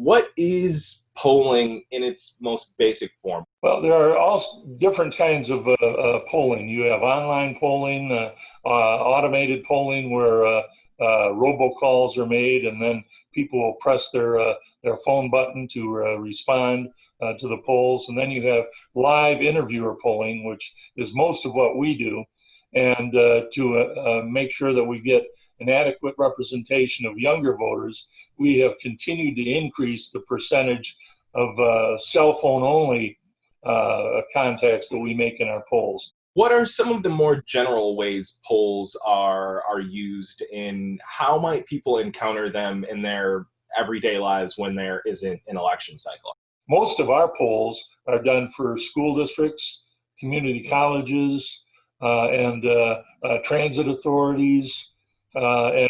What is polling in its most basic form? Well, there are all different kinds of polling. You have online polling, automated polling where robocalls are made, and then people will press their phone button to respond to the polls. And then you have live interviewer polling, which is most of what we do, and to make sure that we get an adequate representation of younger voters, we have continued to increase the percentage of cell phone only contacts that we make in our polls. What are some of the more general ways polls are used, and how might people encounter them in their everyday lives when there isn't an election cycle? Most of our polls are done for school districts, community colleges, and transit authorities, and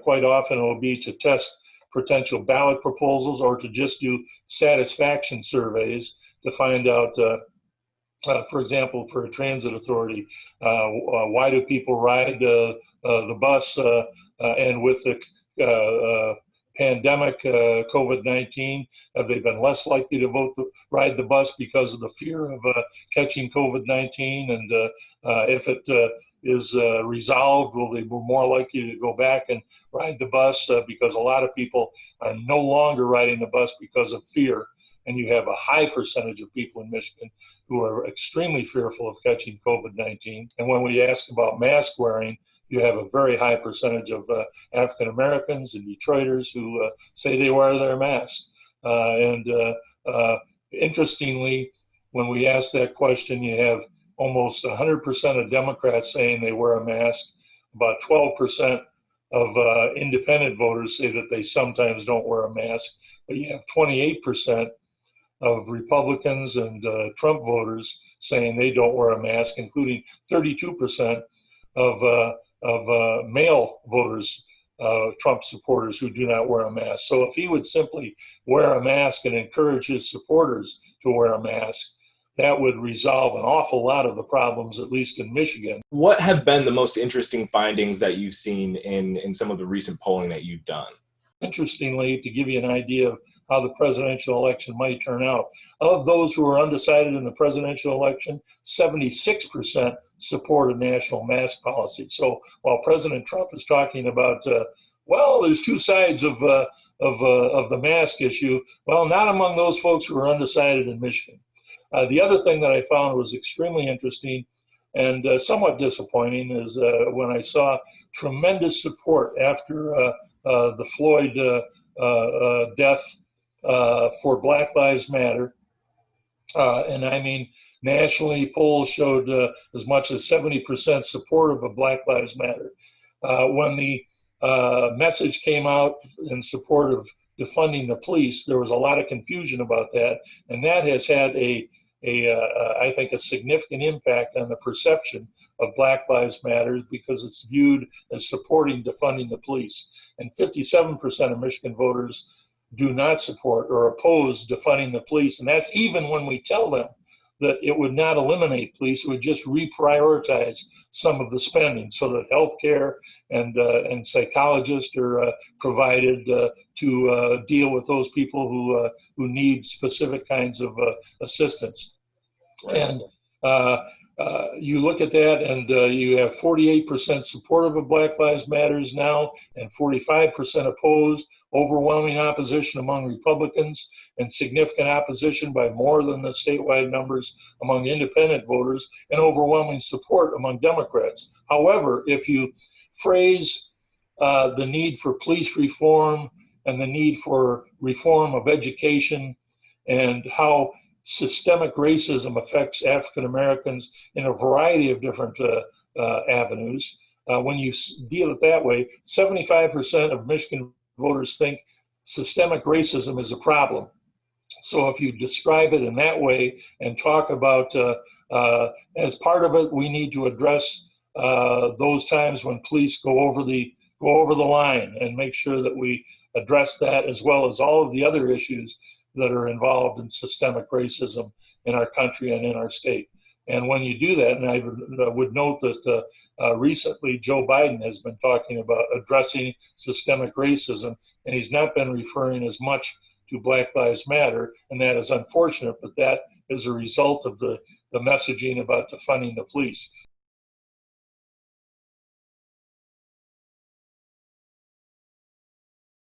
quite often it will be to test potential ballot proposals or to just do satisfaction surveys to find out, for example, for a transit authority, why do people ride the bus? And with the pandemic, COVID-19, have they been less likely to ride the bus because of the fear of catching COVID-19? And if it is resolved, will they be more likely to go back and ride the bus? Because a lot of people are no longer riding the bus because of fear. And you have a high percentage of people in Michigan who are extremely fearful of catching COVID-19. And when we ask about mask wearing, you have a very high percentage of African Americans and Detroiters who say they wear their mask. Interestingly, when we ask that question, you have almost 100% of Democrats saying they wear a mask. About 12% of independent voters say that they sometimes don't wear a mask. But you have 28% of Republicans and Trump voters saying they don't wear a mask, including 32% of male voters, Trump supporters, who do not wear a mask. So if he would simply wear a mask and encourage his supporters to wear a mask, that would resolve an awful lot of the problems, at least in Michigan. What have been the most interesting findings that you've seen in some of the recent polling that you've done? Interestingly, to give you an idea of how the presidential election might turn out, of those who are undecided in the presidential election, 76% support a national mask policy. So while President Trump is talking about, well, there's two sides of the mask issue, well, not among those folks who are undecided in Michigan. The other thing that I found was extremely interesting and somewhat disappointing is when I saw tremendous support after the Floyd death for Black Lives Matter. And I mean, nationally, polls showed as much as 70% support of Black Lives Matter. When the message came out in support of defunding the police, there was a lot of confusion about that. And that has had I think, a significant impact on the perception of Black Lives Matter because it's viewed as supporting defunding the police. And 57% of Michigan voters do not support or oppose defunding the police. And that's even when we tell them that it would not eliminate police, it would just reprioritize some of the spending so that healthcare and psychologists are provided to deal with those people who need specific kinds of assistance. And you look at that, and you have 48% supportive of Black Lives Matters now, and 45% opposed, overwhelming opposition among Republicans, and significant opposition by more than the statewide numbers among independent voters, and overwhelming support among Democrats. However, if you phrase the need for police reform and the need for reform of education and how systemic racism affects African Americans in a variety of different avenues. When you deal it that way, 75% of Michigan voters think systemic racism is a problem. So if you describe it in that way and talk about, as part of it, we need to address those times when police go over the line and make sure that we address that, as well as all of the other issues that are involved in systemic racism in our country and in our state. And when you do that, and I would note that recently Joe Biden has been talking about addressing systemic racism, and he's not been referring as much to Black Lives Matter, and that is unfortunate, but that is a result of the messaging about defunding the police.